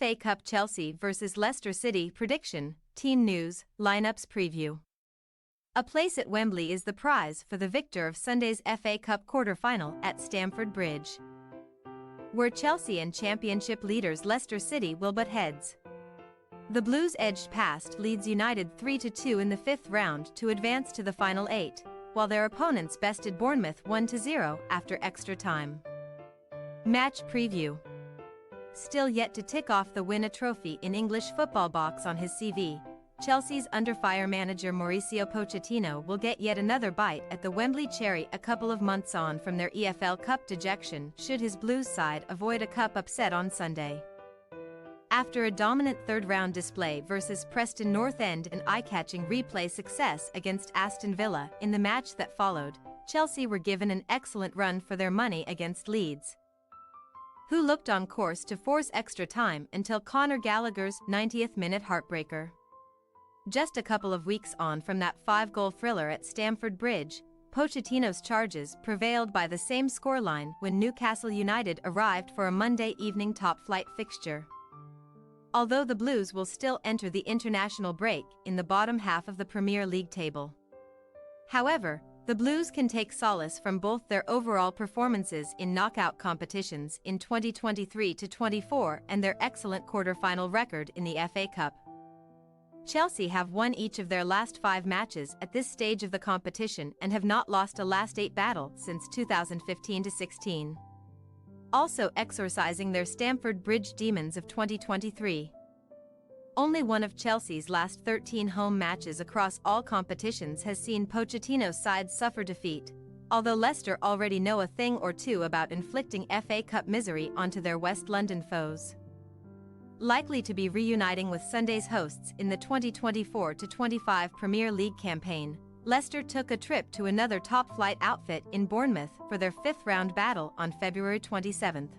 FA Cup Chelsea vs Leicester City prediction, team news, lineups preview. A place at Wembley is the prize for the victor of Sunday's FA Cup quarter-final at Stamford Bridge, where Chelsea and Championship leaders Leicester City will butt heads. The Blues edged past Leeds United 3-2 in the fifth round to advance to the final 8, while their opponents bested Bournemouth 1-0 after extra time. Match preview. Still yet to tick off the win a trophy in English football box on his CV, Chelsea's under-fire manager Mauricio Pochettino will get yet another bite at the Wembley cherry a couple of months on from their EFL Cup dejection should his Blues side avoid a cup upset on Sunday. After a dominant third-round display versus Preston North End and eye-catching replay success against Aston Villa in the match that followed, Chelsea were given an excellent run for their money against Leeds, who looked on course to force extra time until Conor Gallagher's 90th minute heartbreaker. Just a couple of weeks on from that 5-goal thriller at Stamford Bridge, Pochettino's charges prevailed by the same scoreline when Newcastle United arrived for a Monday evening top-flight fixture. Although the Blues will still enter the international break in the bottom half of the Premier League table. However, the Blues can take solace from both their overall performances in knockout competitions in 2023-24 and their excellent quarter-final record in the FA Cup. Chelsea have won each of their last 5 matches at this stage of the competition and have not lost a last 8 battle since 2015-16. Also exorcising their Stamford Bridge demons of 2023. Only one of Chelsea's last 13 home matches across all competitions has seen Pochettino's side suffer defeat, although Leicester already know a thing or two about inflicting FA Cup misery onto their West London foes. Likely to be reuniting with Sunday's hosts in the 2024-25 Premier League campaign, Leicester took a trip to another top-flight outfit in Bournemouth for their 5th-round battle on February 27,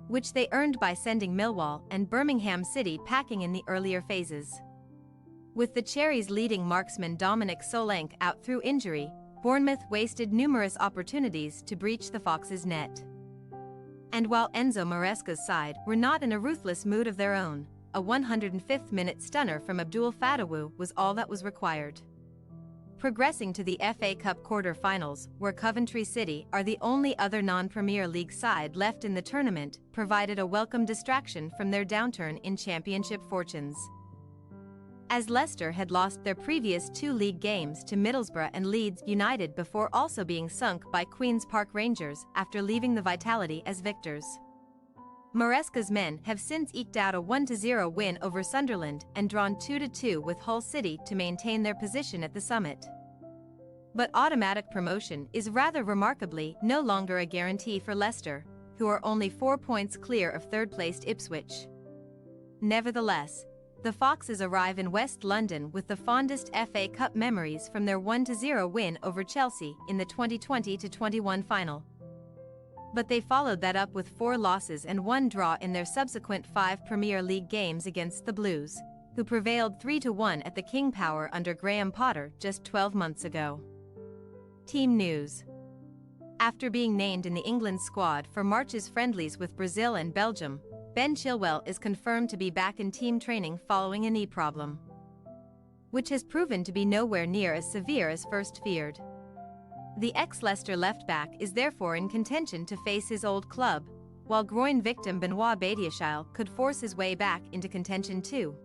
which they earned by sending Millwall and Birmingham City packing in the earlier phases. With the Cherries' leading marksman Dominic Solanke out through injury, Bournemouth wasted numerous opportunities to breach the Foxes' net. And while Enzo Maresca's side were not in a ruthless mood of their own, a 105th-minute stunner from Abdul Fatawu was all that was required. Progressing to the FA Cup quarter-finals, where Coventry City are the only other non-Premier League side left in the tournament, provided a welcome distraction from their downturn in championship fortunes, as Leicester had lost their previous 2 league games to Middlesbrough and Leeds United before also being sunk by Queen's Park Rangers after leaving the Vitality as victors. Maresca's men have since eked out a 1-0 win over Sunderland and drawn 2-2 with Hull City to maintain their position at the summit. But automatic promotion is rather remarkably no longer a guarantee for Leicester, who are only 4 points clear of third-placed Ipswich. Nevertheless, the Foxes arrive in West London with the fondest FA Cup memories from their 1-0 win over Chelsea in the 2020-21 final. But they followed that up with 4 losses and 1 draw in their subsequent 5 Premier League games against the Blues, who prevailed 3-1 at the King Power under Graham Potter just 12 months ago. Team news. After being named in the England squad for March's friendlies with Brazil and Belgium, Ben Chilwell is confirmed to be back in team training following a knee problem, which has proven to be nowhere near as severe as first feared. The ex-Leicester left-back is therefore in contention to face his old club, while groin victim Benoit Badiashile could force his way back into contention too.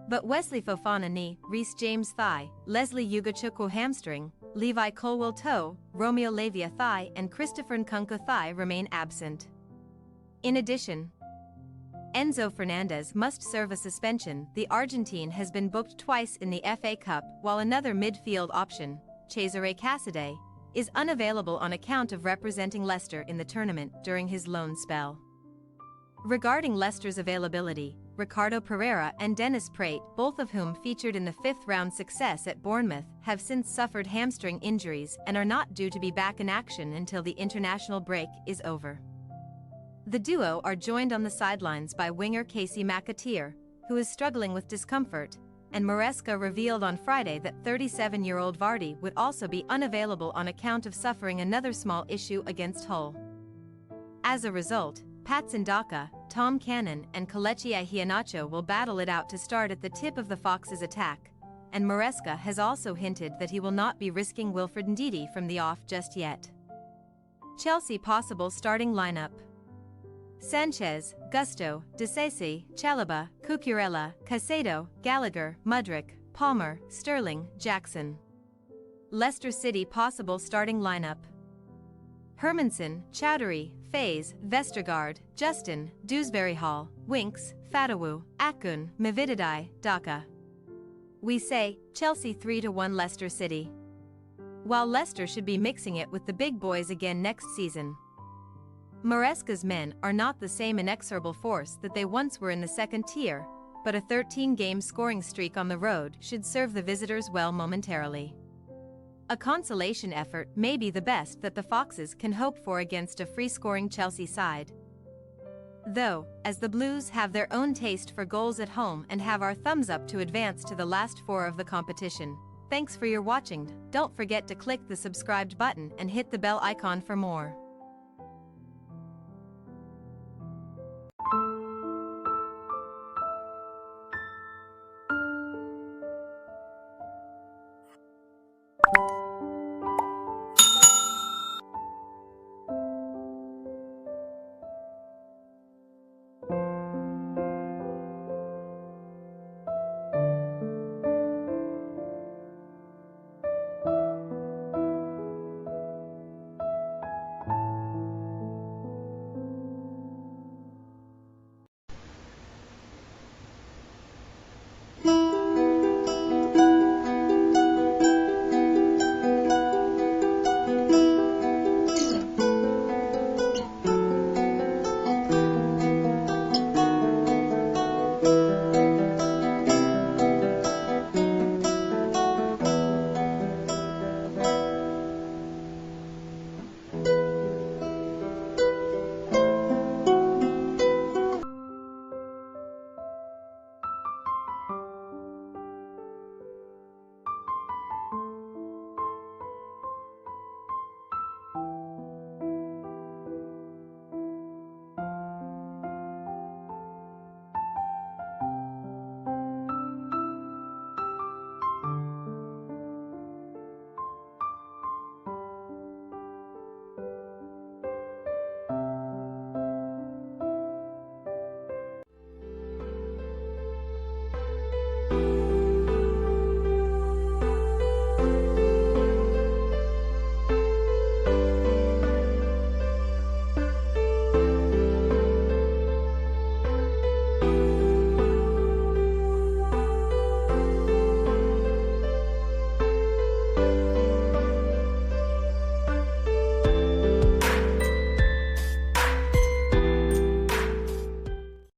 But Wesley Fofana knee, Reece James thigh, Leslie Ugochukwu hamstring, Levi Colwill toe, Romeo Lavia thigh and Christopher Nkunku thigh remain absent. In addition, Enzo Fernandez must serve a suspension. The Argentine has been booked twice in the FA Cup, while another midfield option, Cesare Casadei, is unavailable on account of representing Leicester in the tournament during his loan spell. Regarding Leicester's availability, Ricardo Pereira and Dennis Praet, both of whom featured in the 5th-round success at Bournemouth, have since suffered hamstring injuries and are not due to be back in action until the international break is over. The duo are joined on the sidelines by winger Casey McAteer, who is struggling with discomfort, and Maresca revealed on Friday that 37-year-old Vardy would also be unavailable on account of suffering another small issue against Hull. As a result, Patson Daka, Tom Cannon and Kelechi Iheanacho will battle it out to start at the tip of the Foxes' attack, and Maresca has also hinted that he will not be risking Wilfred Ndidi from the off just yet. Chelsea possible starting lineup: Sanchez, Gusto, Disasi, Chalobah, Cucurella, Caicedo, Gallagher, Mudryk, Palmer, Sterling, Jackson. Leicester City possible starting lineup: Hermansen, Chowdhury, Faze, Vestergaard, Justin, Dewsbury Hall, Winks, Fatawu, Akun, Mavididai, Daka. We say, Chelsea 3-1 Leicester City. While Leicester should be mixing it with the big boys again next season. Maresca's men are not the same inexorable force that they once were in the second tier, but a 13-game scoring streak on the road should serve the visitors well momentarily. A consolation effort may be the best that the Foxes can hope for against a free-scoring Chelsea side. Though, as the Blues have their own taste for goals at home and have our thumbs up to advance to the last four of the competition. Thanks for your watching. Don't forget to click the subscribed button and hit the bell icon for more.